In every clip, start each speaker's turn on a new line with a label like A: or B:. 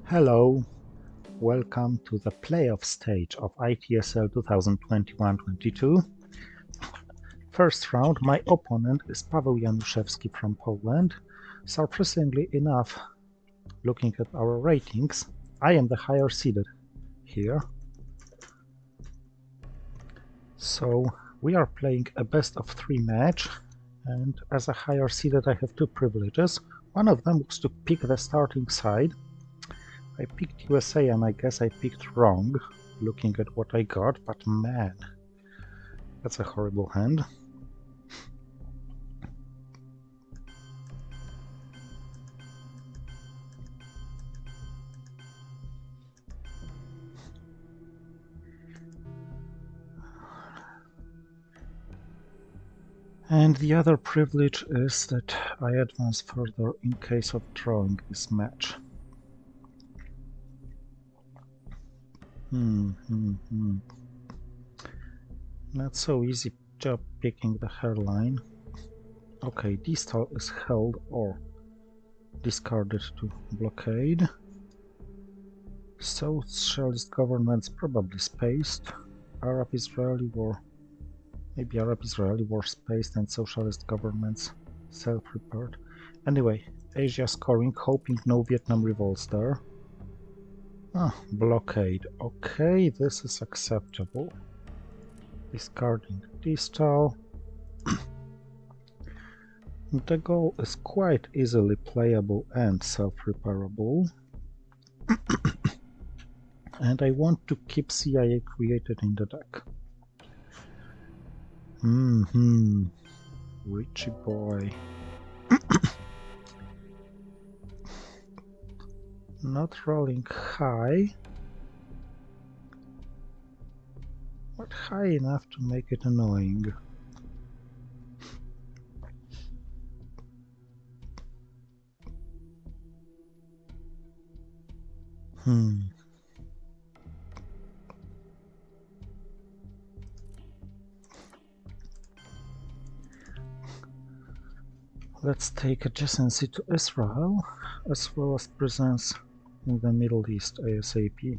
A: Hello, welcome to the playoff stage of ITSL 2021-22. First round, my opponent is Paweł Januszewski from Poland. Surprisingly enough, looking at our ratings, I am the higher seeded here. So we are playing a best of 3 match, and as a higher seeded I have two privileges. One of them was to pick the starting side. I picked USA and I guess I picked wrong, looking at what I got, but man, that's a horrible hand. And the other privilege is that I advance further in case of drawing this match. Not so easy job picking the hairline. Okay, distal is held or discarded to blockade. Socialist governments probably spaced. Arab-Israeli war. Maybe Arab-Israeli war spaced and socialist governments self-repaired. Anyway, Asia scoring, hoping no Vietnam revolts there. Blockade. Okay, this is acceptable. Discarding distal. The goal is quite easily playable and self-repairable. And I want to keep CIA created in the deck. Richie boy. Not rolling high, but high enough to make it annoying. Let's take adjacency to Israel, as well as presence in the Middle East ASAP.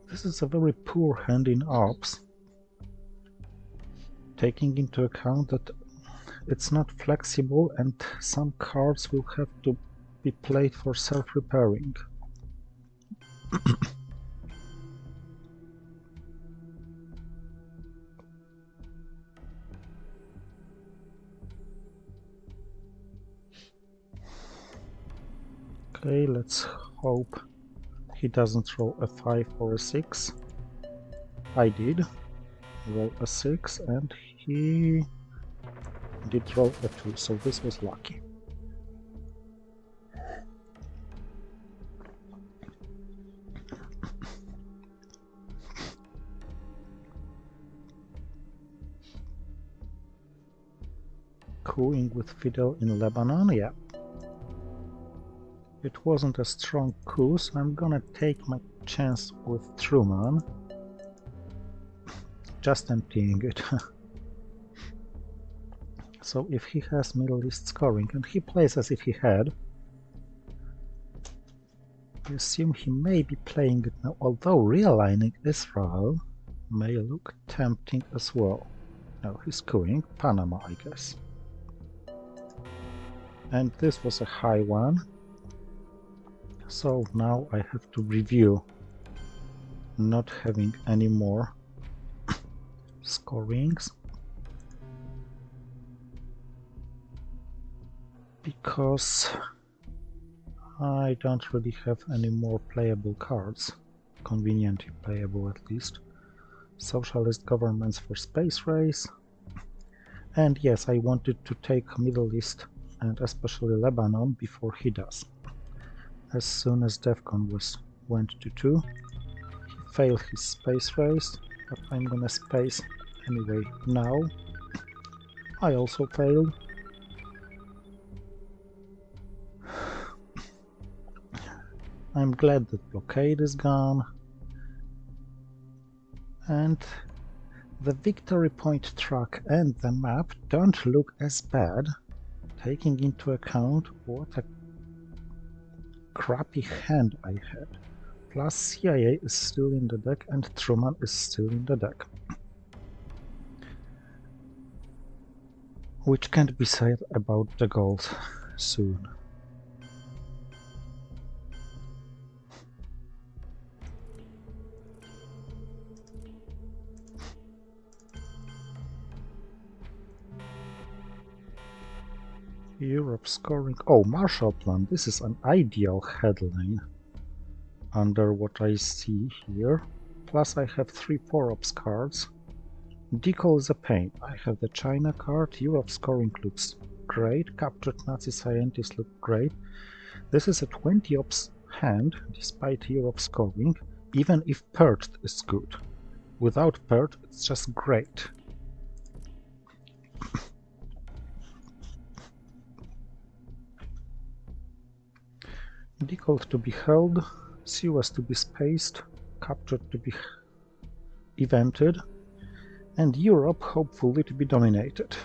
A: This is a very poor hand in ops, taking into account that it's not flexible and some cards will have to be played for self-repairing. Okay, let's hope he doesn't roll a 5 or a 6. I did roll a 6 and he did roll a 2, so this was lucky. Cooing with Fidel in Lebanon, yeah. It wasn't a strong coup, so I'm gonna take my chance with Truman. Just emptying it. So if he has Middle East scoring, and he plays as if he had, I assume he may be playing it now, although realigning Israel may look tempting as well. No, he's cooing Panama, I guess. And this was a high one. So now I have to review not having any more scorings, because I don't really have any more playable cards, conveniently playable at least. Socialist governments for space race, and yes, I wanted to take Middle East and especially Lebanon before he does. As soon as DEFCON went to 2, he failed his space race, but I'm gonna space anyway now. I also failed. I'm glad that blockade is gone. And The victory point track and the map don't look as bad, taking into account what a crappy hand I had. Plus CIA is still in the deck and Truman is still in the deck. Which can't be said about the gold soon. Europe scoring. Oh, Marshall Plan. This is an ideal headline under what I see here. Plus I have 3 4-ops cards. Decal is a pain. I have the China card. Europe scoring looks great. Captured Nazi scientists look great. This is a 20 ops hand, despite Europe scoring, even if paired is good. Without paired, it's just great. Decal to be held, Suez to be spaced, captured to be evented, and Europe hopefully to be dominated.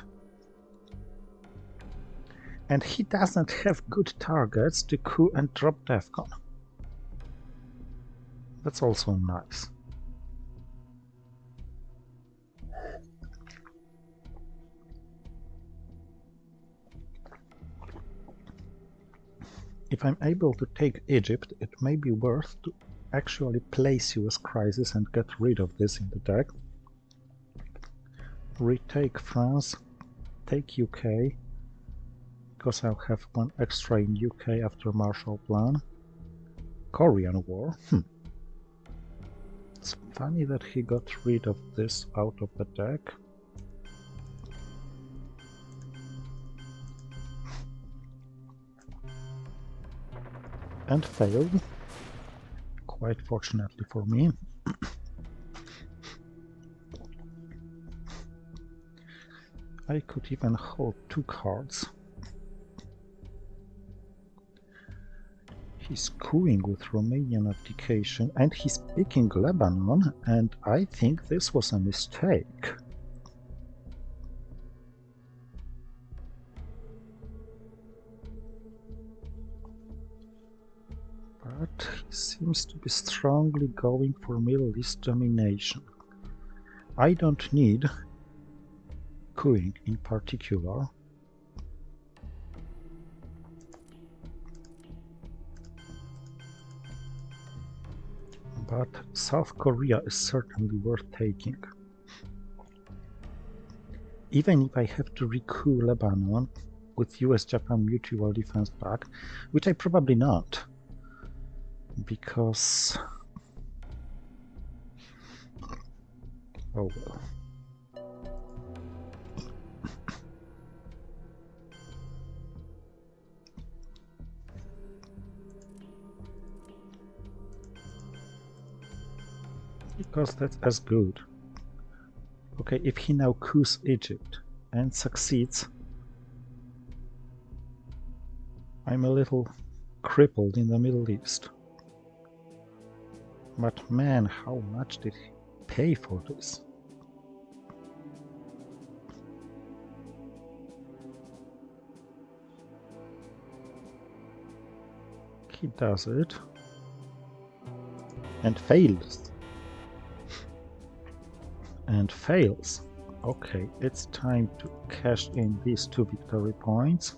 A: And he doesn't have good targets to coup and drop DEFCON. That's also nice. If I'm able to take Egypt, it may be worth to actually play Suez Crisis and get rid of this in the deck. Retake France, take UK, because I'll have 1 extra in UK after Marshall Plan. Korean War, It's funny that he got rid of this out of the deck. And failed, quite fortunately for me. I could even hold 2 cards. He's cooing with Romanian abdication and he's picking Lebanon, and I think this was a mistake. But he seems to be strongly going for Middle East domination. I don't need cooing in particular. But South Korea is certainly worth taking. Even if I have to re-coup Lebanon with US-Japan Mutual Defense Pact, which I probably not, because... oh well. Because that's as good. Okay, if he now coups Egypt and succeeds, I'm a little crippled in the Middle East. But man, how much did he pay for this? He does it and fails. And fails. Okay, it's time to cash in these 2 victory points.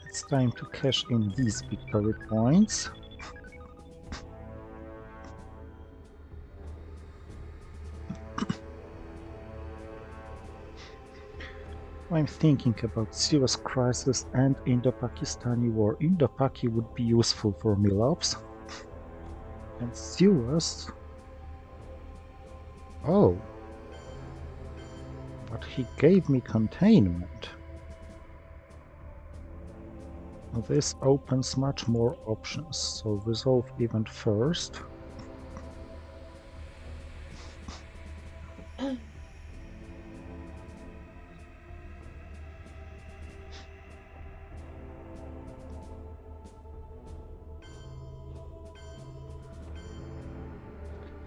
A: It's time to cash in these victory points. I'm thinking about Suez Crisis and Indo-Pakistani War. Indo-Paki would be useful for Milops. And Suez... oh. But he gave me containment. This opens much more options, so resolve event first.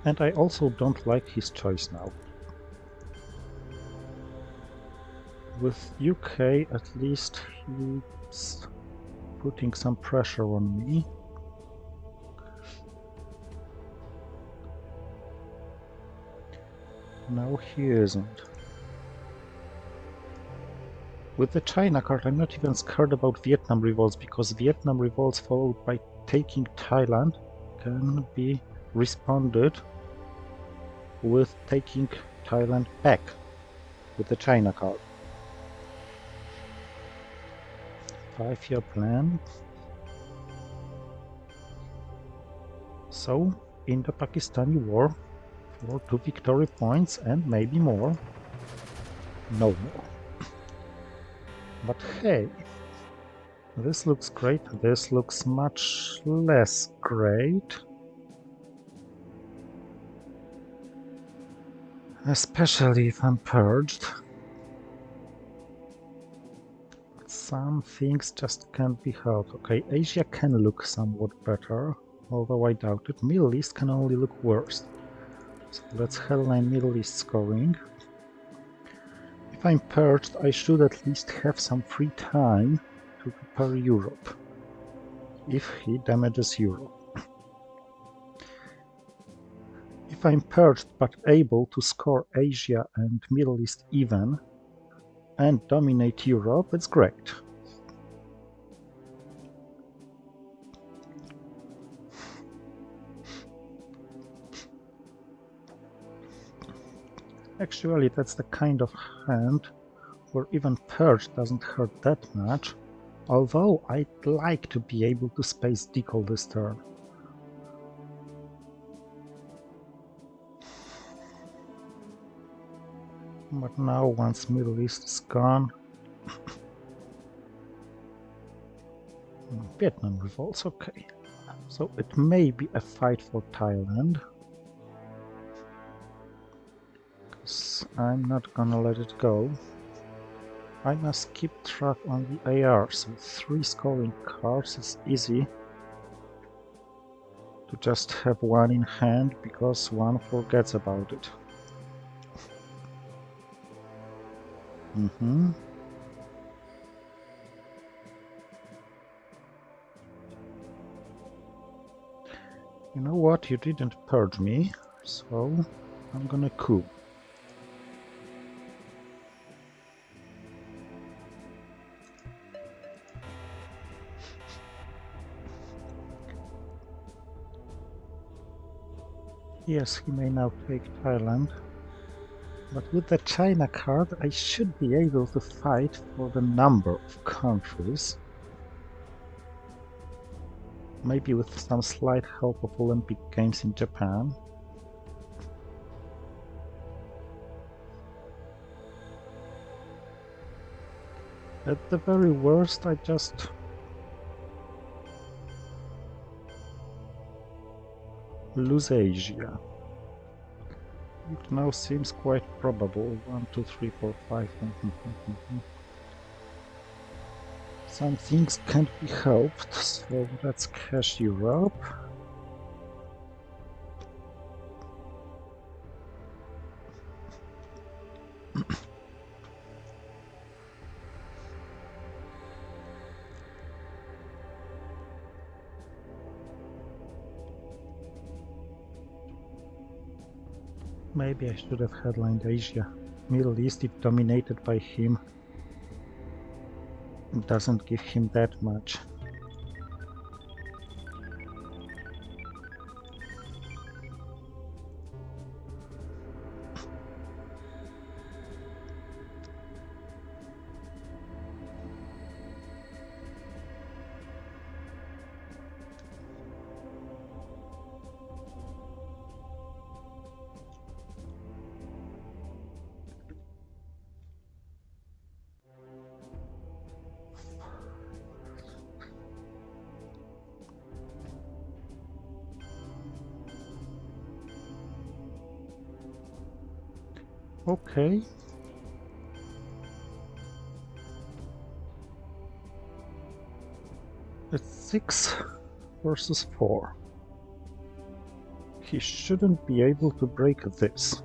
A: And I also don't like his choice now. With UK, at least he's putting some pressure on me. No, he isn't. With the China card, I'm not even scared about Vietnam revolts, because Vietnam revolts followed by taking Thailand can be responded with taking Thailand back with the China card. 5-year plan. So, in the Pakistani war, for 2 victory points and maybe more. No more. But hey, this looks great, this looks much less great. Especially if I'm purged. Some things just can't be helped. Okay, Asia can look somewhat better, although I doubt it. Middle East can only look worse. So let's headline Middle East scoring. If I'm purged, I should at least have some free time to prepare Europe, if he damages Europe. If I'm purged but able to score Asia and Middle East even and dominate Europe, it's great. Actually, that's the kind of hand where even purge doesn't hurt that much, although I'd like to be able to space decal this turn. But now, once Middle East is gone, Vietnam revolts, okay. So it may be a fight for Thailand, because I'm not gonna let it go. I must keep track on the AR, so 3 scoring cards is easy to just have one in hand, because one forgets about it. You know what, you didn't purge me, so I'm gonna coup. Yes, he may now take Thailand, but with the China card I should be able to fight for the number of countries. Maybe with some slight help of Olympic Games in Japan. At the very worst, I just lose Asia. It now seems quite probable. 1, 2, 3, 4, 5. Some things can't be helped, so let's cash Europe. Maybe I should have headlined Asia. Middle East, if dominated by him, doesn't give him that much. Okay. It's 6 versus 4. he shouldn't be able to break this.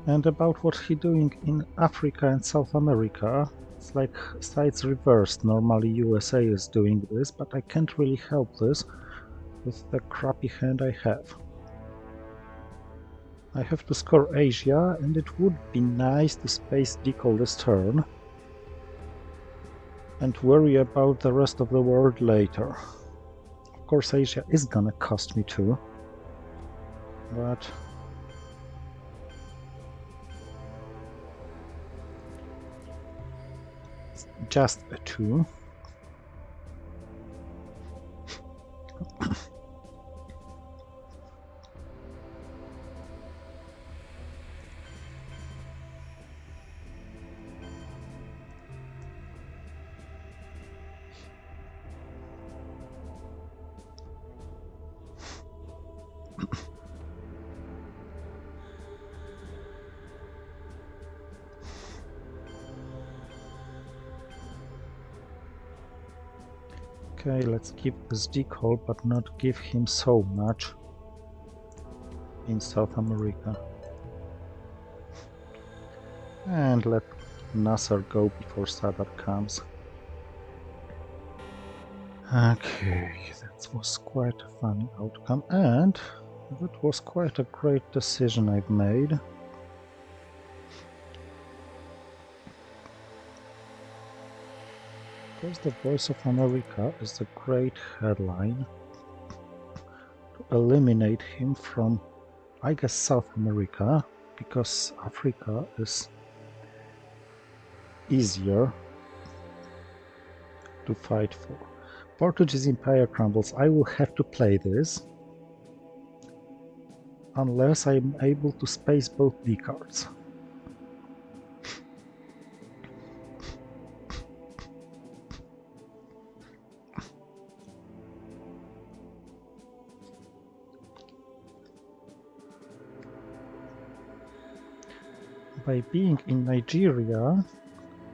A: And about what he doing in Africa and South America, it's like sides reversed. Normally USA is doing this, but I can't really help this with the crappy hand I have. I have to score Asia, and it would be nice to space decall this turn and worry about the rest of the world later. Of course, Asia is gonna cost me 2, but it's just a 2. Okay, let's keep this decall, but not give him so much in South America. And let Nasser go before Sadat comes. Okay, that was quite a funny outcome, and that was quite a great decision I've made. Because the Voice of America is a great headline to eliminate him from, I guess, South America, because Africa is easier to fight for. Portuguese Empire crumbles. I will have to play this unless I'm able to space both D cards. By being in Nigeria,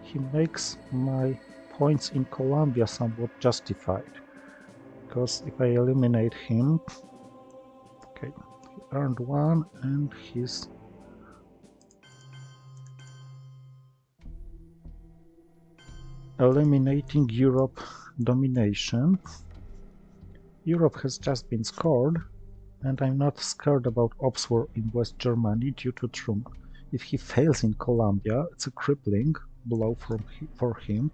A: he makes my points in Colombia somewhat justified. Because if I eliminate him, okay, he earned 1 and he's eliminating Europe domination. Europe has just been scored, and I'm not scared about ops war in West Germany due to Truman. If he fails in Colombia, it's a crippling blow for him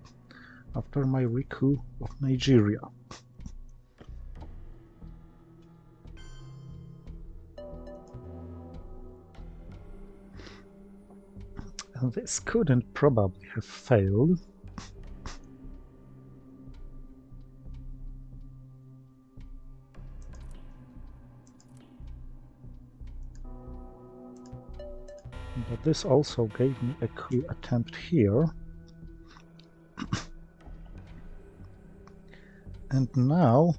A: after my recoup of Nigeria. And this couldn't probably have failed. But this also gave me a coup attempt here. And now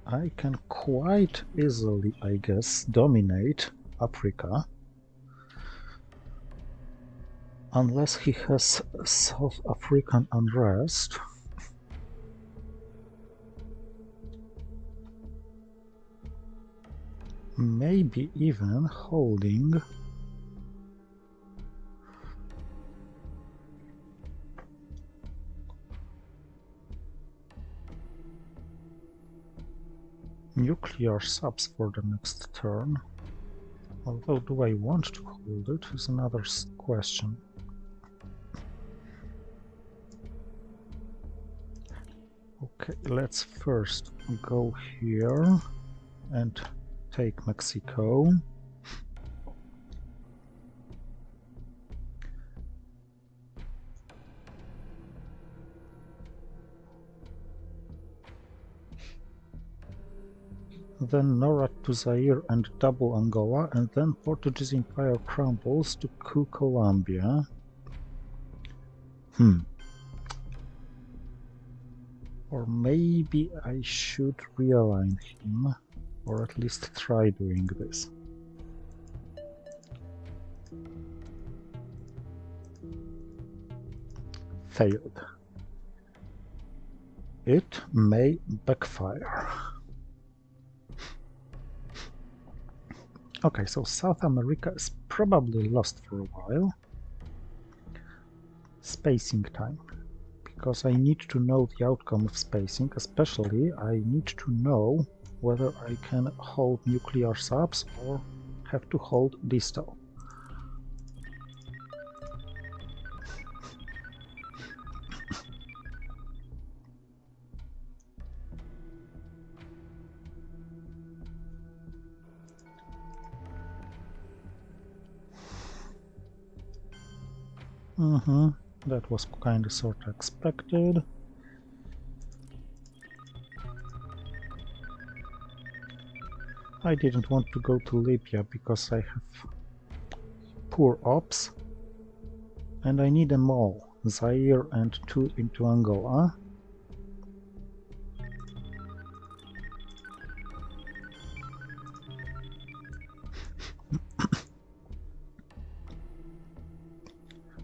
A: I can quite easily, I guess, dominate Africa. Unless he has South African unrest. Maybe even holding nuclear subs for the next turn. Although, do I want to hold it is another question. Okay, let's first go here and take Mexico. Then Norat to Zaire and double Angola, and then Portuguese Empire crumbles to coup Colombia. Or maybe I should realign him, or at least try doing this. Failed. it may backfire. Okay, so South America is probably lost for a while. Spacing time. Because I need to know the outcome of spacing, especially I need to know whether I can hold nuclear subs or have to hold distal. That was kinda sorta expected. I didn't want to go to Libya because I have poor ops and I need them all, Zaire and 2 into Angola.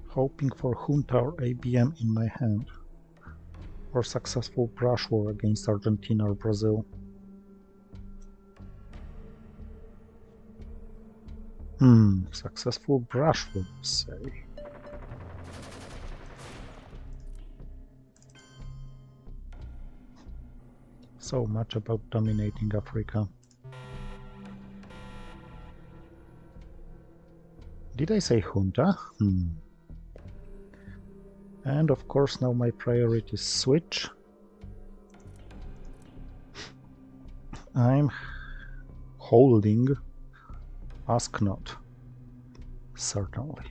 A: Hoping for junta or ABM in my hand, or successful brush war against Argentina or Brazil. Successful brush war, say. So much about dominating Africa. Did I say junta? And of course now my priority is switch. I'm holding ask not, certainly.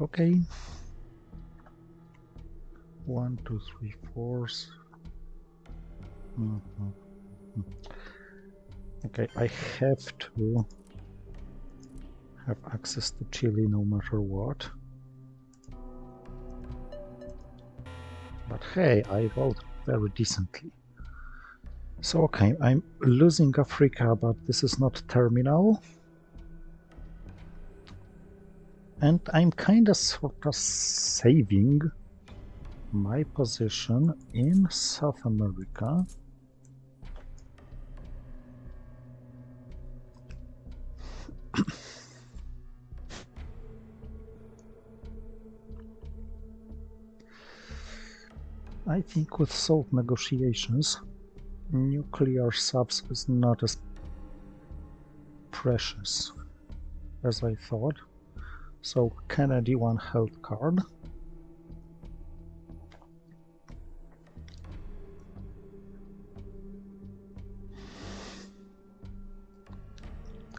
A: Okay. 1, 2, 3, 4. Okay, I have to have access to Chile no matter what. But hey, I rolled very decently. So okay, I'm losing Africa, but this is not terminal. And I'm kinda sorta saving my position in South America. I think with SALT negotiations, nuclear subs is not as precious as I thought. So Kennedy 1 held card.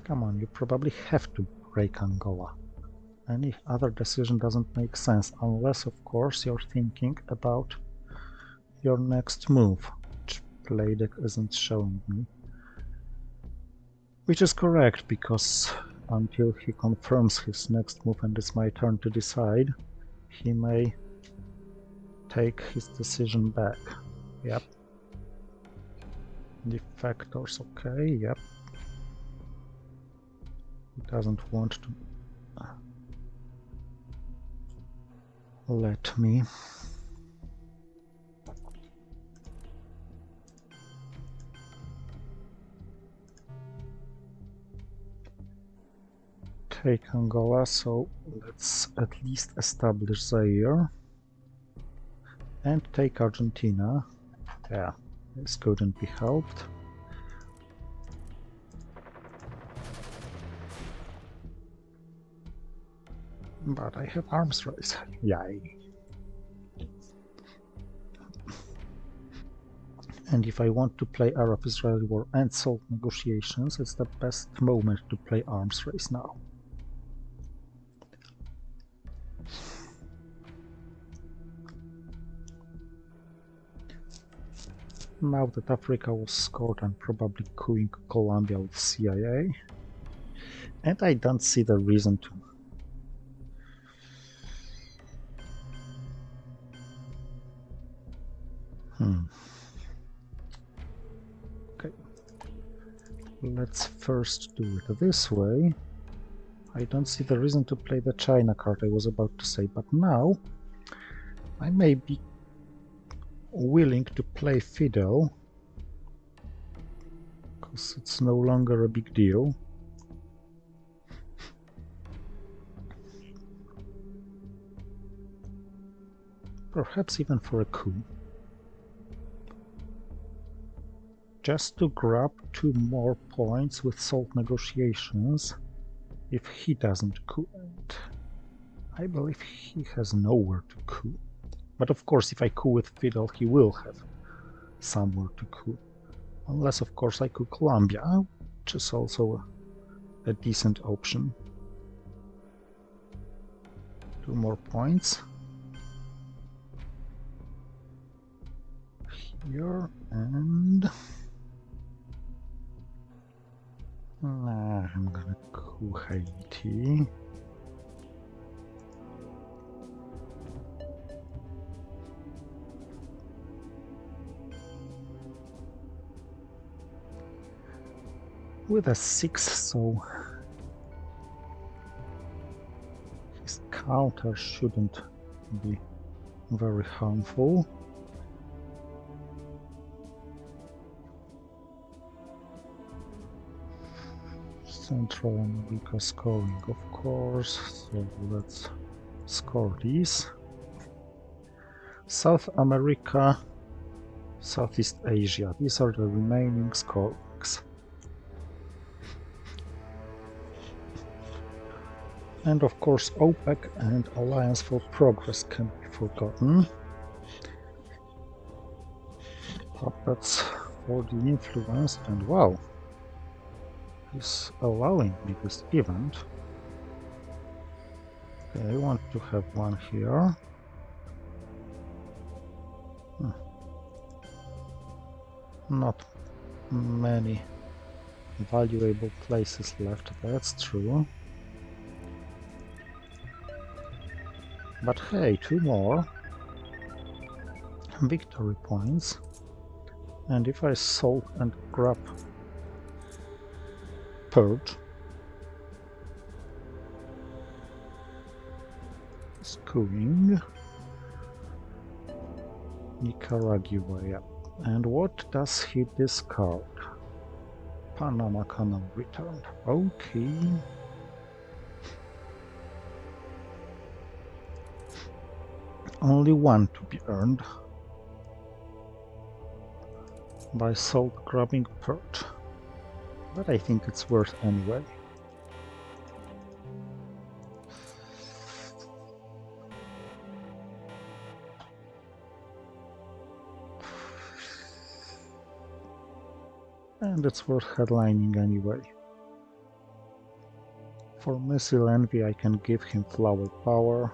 A: Come on, you probably have to break Angola. Any other decision doesn't make sense, unless of course you're thinking about your next move, which playdeck isn't showing me. Which is correct, because until he confirms his next move and it's my turn to decide, he may take his decision back. Yep. Defectors, okay, yep. He doesn't want to let me. Take Angola, so let's at least establish Zaire. And take Argentina. Yeah, this couldn't be helped. But I have arms race. Yay. And if I want to play Arab-Israeli war and SALT negotiations, it's the best moment to play arms race now. Now that Africa was scored, I'm probably cooing Colombia with CIA. And I don't see the reason to. Okay. Let's first do it this way. I don't see the reason to play the China card, I was about to say, but now I may be willing to play Fiddle, because it's no longer a big deal. Perhaps even for a coup. Just to grab 2 more points with salt negotiations if he doesn't coup. And I believe he has nowhere to coup. But of course, if I coup with Fiddle, he will have somewhere to coup. Unless, of course, I coup Columbia, which is also a decent option. 2 more points. Here and... Nah, I'm gonna coup Haiti. With a 6, so his counter shouldn't be very harmful. Central America scoring, of course, so let's score these. South America, Southeast Asia, these are the remaining scorings. And of course OPEC and Alliance for Progress can't be forgotten. Puppets for the influence, and wow, he's allowing me this event. Okay, I want to have one here. Not many valuable places left, that's true. But hey, 2 more victory points. And if I solve and grab Purge, Skewing, Nicaragua, yeah. And what does he discard? Panama Canal returned. Okay. Only 1 to be earned by salt grabbing Purge. But I think it's worth anyway. And it's worth headlining anyway. For Missile Envy I can give him Flower Power.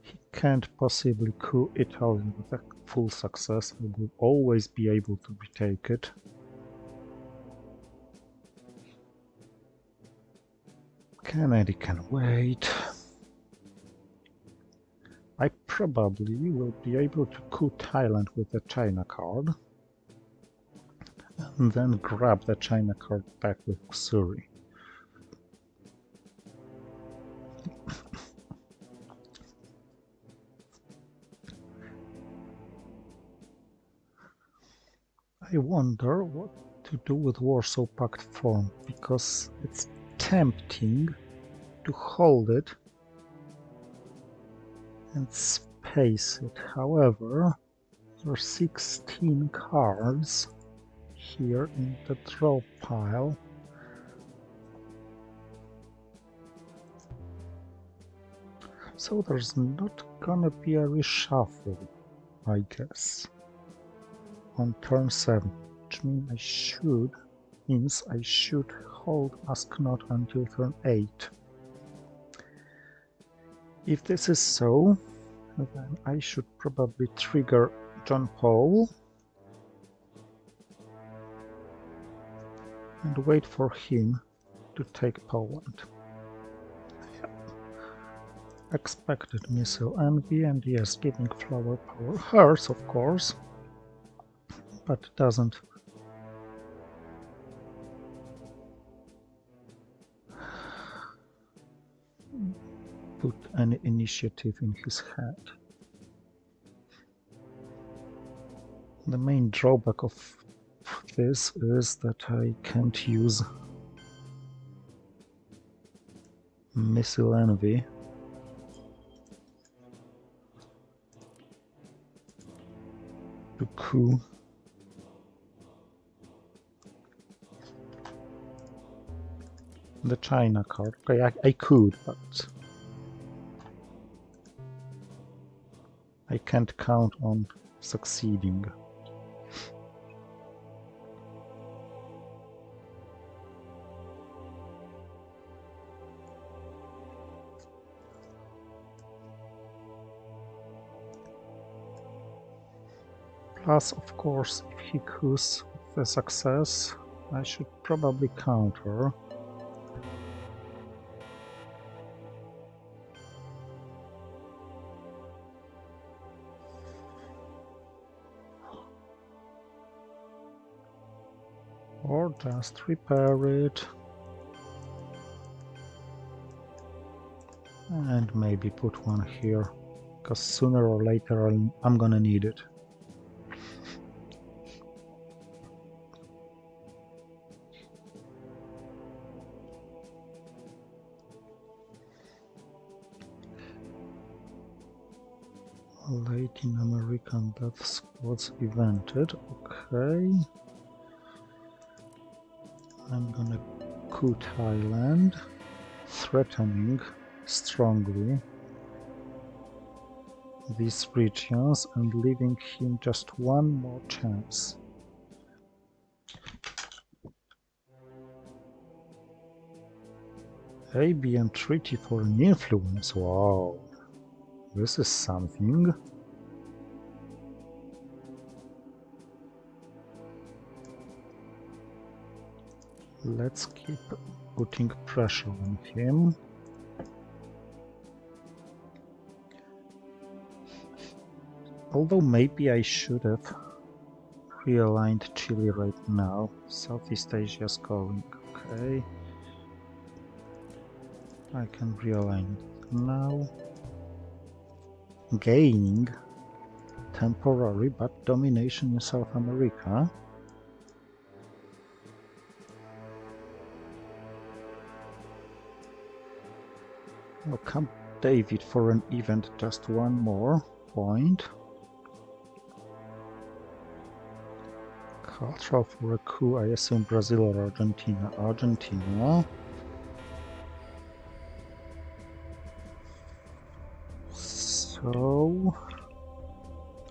A: He can't possibly coup Italy with a full success. I will always be able to retake it. Kennedy can wait. I probably will be able to coup Thailand with the China card, and then grab the China card back with Missouri. I wonder what to do with Warsaw Pact form, because it's tempting to hold it and space it. However, there are 16 cards here in the draw pile. So there's not gonna be a reshuffle, I guess, on turn 7, which means I should hold Ask Not until turn 8. If this is so, then I should probably trigger John Paul and wait for him to take Poland. Expected missile envy, and yes, giving flower power hurts, of course, but doesn't put any initiative in his head. The main drawback of this is that I can't use missile envy. To coup the China card. Okay, I could, but I can't count on succeeding. Plus, of course, if he coups with a success, I should probably counter. Or just repair it. And maybe put one here, because sooner or later I'm gonna need it. Latin American death squads evented. Okay. I'm gonna coup Thailand, threatening strongly these regions and leaving him just one more chance. ABN Treaty for an influence. Wow. This is something. Let's keep putting pressure on him. Although maybe I should have realigned Chile right now. Southeast Asia is going. Okay. I can realign it now. Gaining temporary but domination in South America. Well, Camp David for an event, just one more point. Cultural for a coup, I assume Brazil or Argentina. Argentina. So,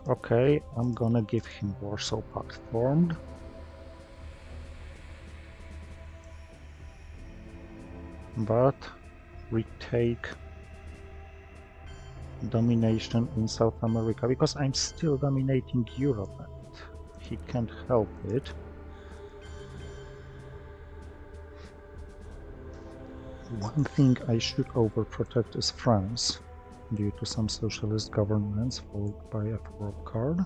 A: okay, I'm gonna give him Warsaw Pact formed. But retake domination in South America, because I'm still dominating Europe and he can't help it. One thing I should overprotect is France, due to some socialist governments, followed by a 4 card.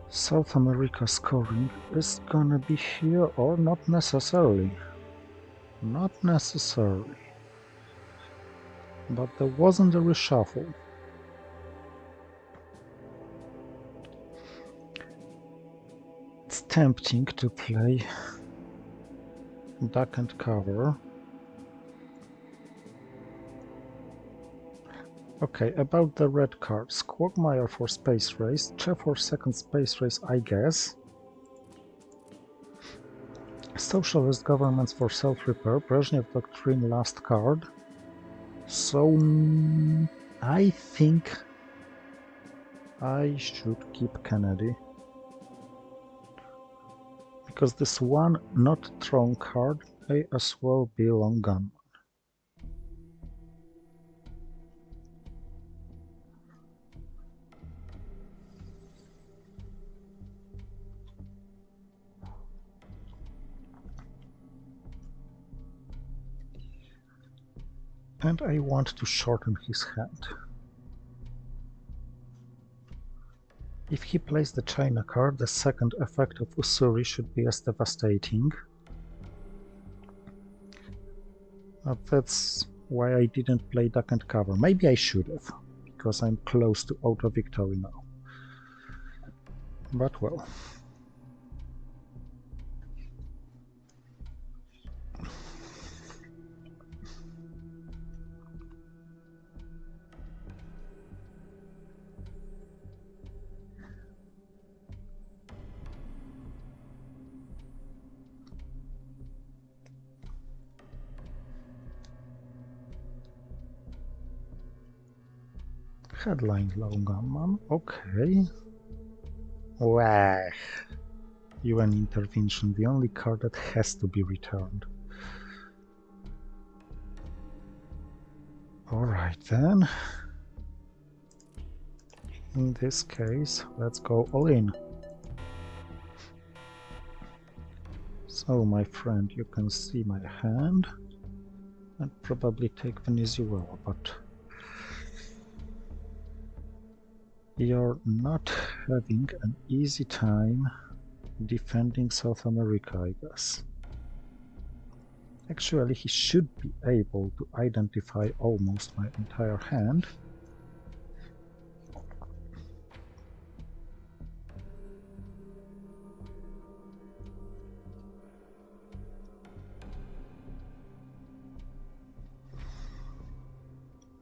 A: South America scoring is gonna be here, or not necessarily. Not necessarily. But there wasn't a reshuffle. It's tempting to play duck and cover. Okay, about the red cards. Quagmire for space race, Che for second space race, I guess. Socialist governments for self-repair, Brezhnev Doctrine last card. So I think I should keep Kennedy. Because this one not thrown card may as well be long gunman. And I want to shorten his hand. If he plays the China card, the second effect of Usuri should be as devastating. But that's why I didn't play Duck and Cover. Maybe I should have, because I'm close to auto victory now. But well. Headline long gunman, okay. Wah. UN intervention, the only card that has to be returned. Alright then. In this case, let's go all in. So, my friend, you can see my hand and probably take Venezuela, but you're not having an easy time defending South America, I guess. Actually, he should be able to identify almost my entire hand.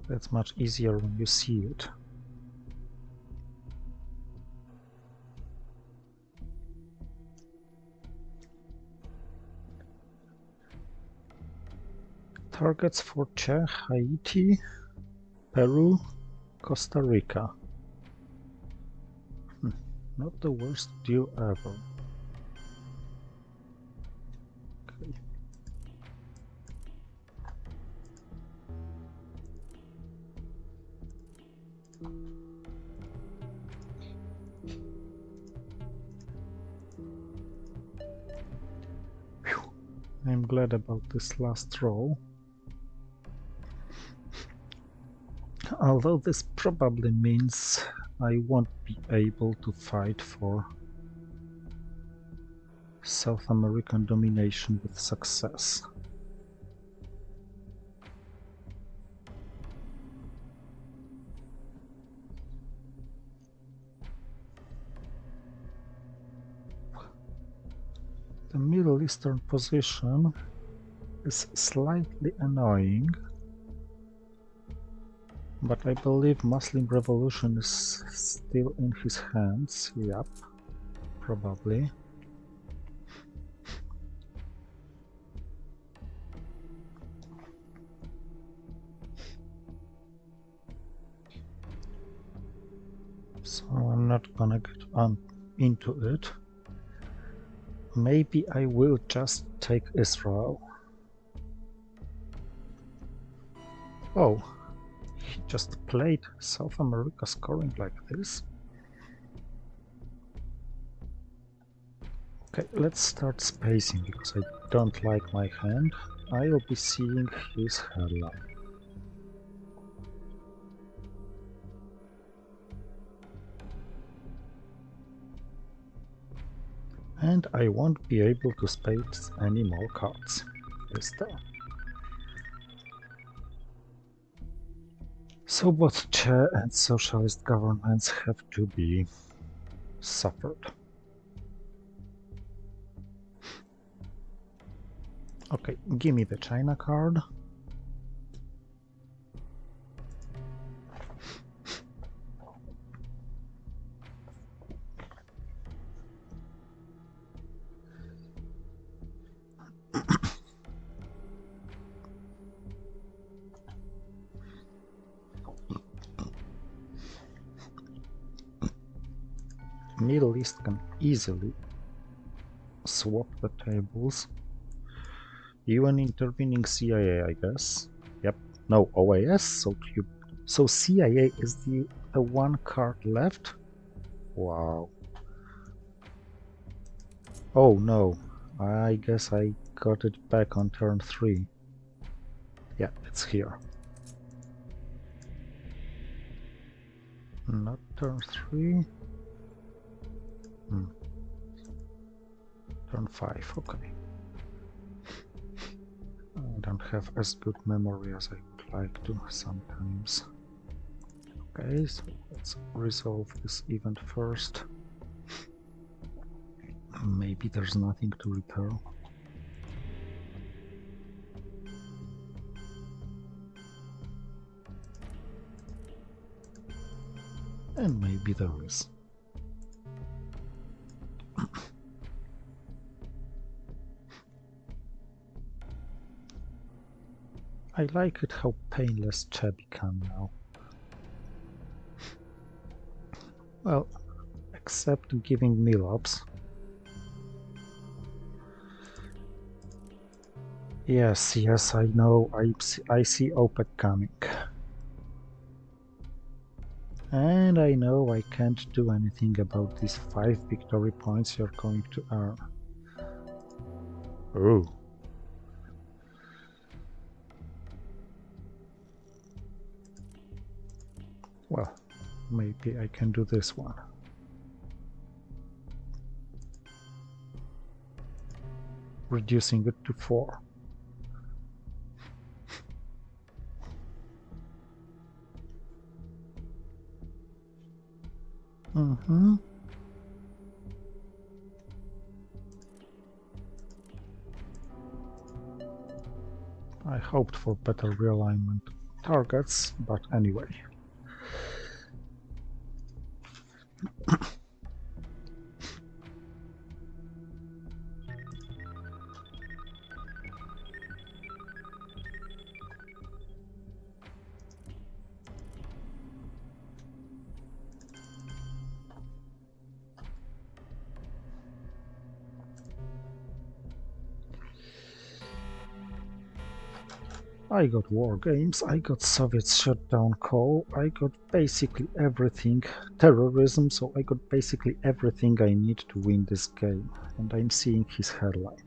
A: That's much easier when you see it. Targets for Czech, Haiti, Peru, Costa Rica. Not the worst deal ever. Okay. Whew. I'm glad about this last roll. Although this probably means I won't be able to fight for South American domination with success. The Middle Eastern position is slightly annoying. But I believe Muslim Revolution is still in his hands. Yep, probably. So I'm not gonna get into it. Maybe I will just take Israel. Oh. He just played South America scoring like this. Okay, let's start spacing because I don't like my hand. I'll be seeing his headline. And I won't be able to space any more cards this time. So both Che and socialist governments have to be suffered. Okay, give me the China card. Middle East can easily swap the tables. Even intervening CIA, I guess. Yep. No, OAS, so CIA is the one card left? Wow. Oh no, I guess I got it back on turn 3. Yeah, it's here. Not turn 3. Turn 5, okay. I don't have as good memory as I would like to sometimes. Okay, so let's resolve this event first. Maybe there's nothing to repair. And maybe there is. I like it how painless Che become now. Well, except giving me lobs. Yes, I know. I see OPEC coming. And I know I can't do anything about these 5 victory points you're going to earn. Oh. Well, maybe I can do this one. Reducing it to 4. I hoped for better realignment targets, but anyway. I got war games, I got Soviet shutdown call, I got basically everything, terrorism, so I got basically everything I need to win this game, and I'm seeing his headline.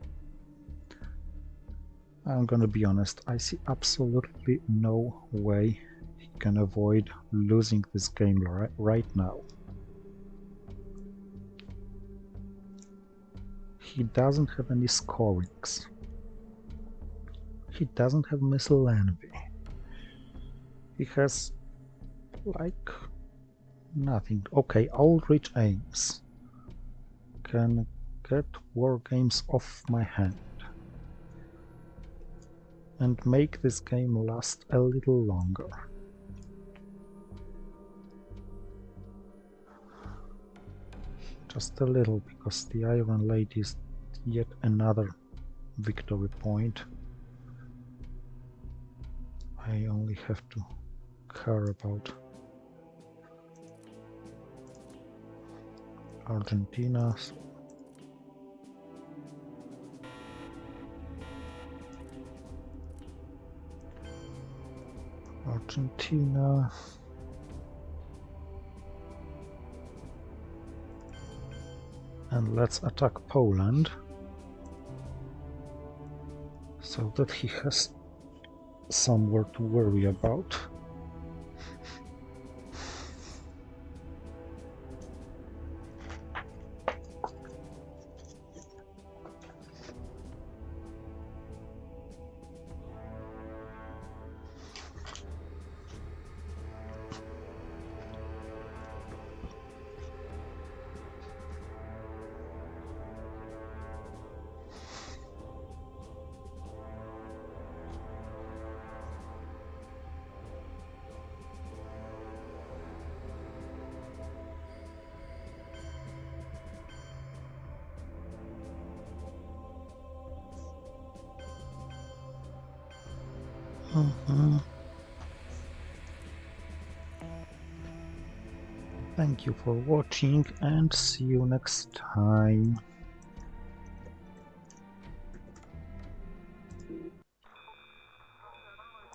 A: I'm gonna be honest, I see absolutely no way he can avoid losing this game right now. He doesn't have any scorings. He doesn't have missile envy. He has like nothing. Okay, Aldrich Ames can get war games off my hand and make this game last a little longer. Just a little, because the Iron Lady is yet another victory point. I only have to care about Argentina. Argentina. And let's attack Poland, so that he has somewhere to worry about. Thank you for watching and see you next time.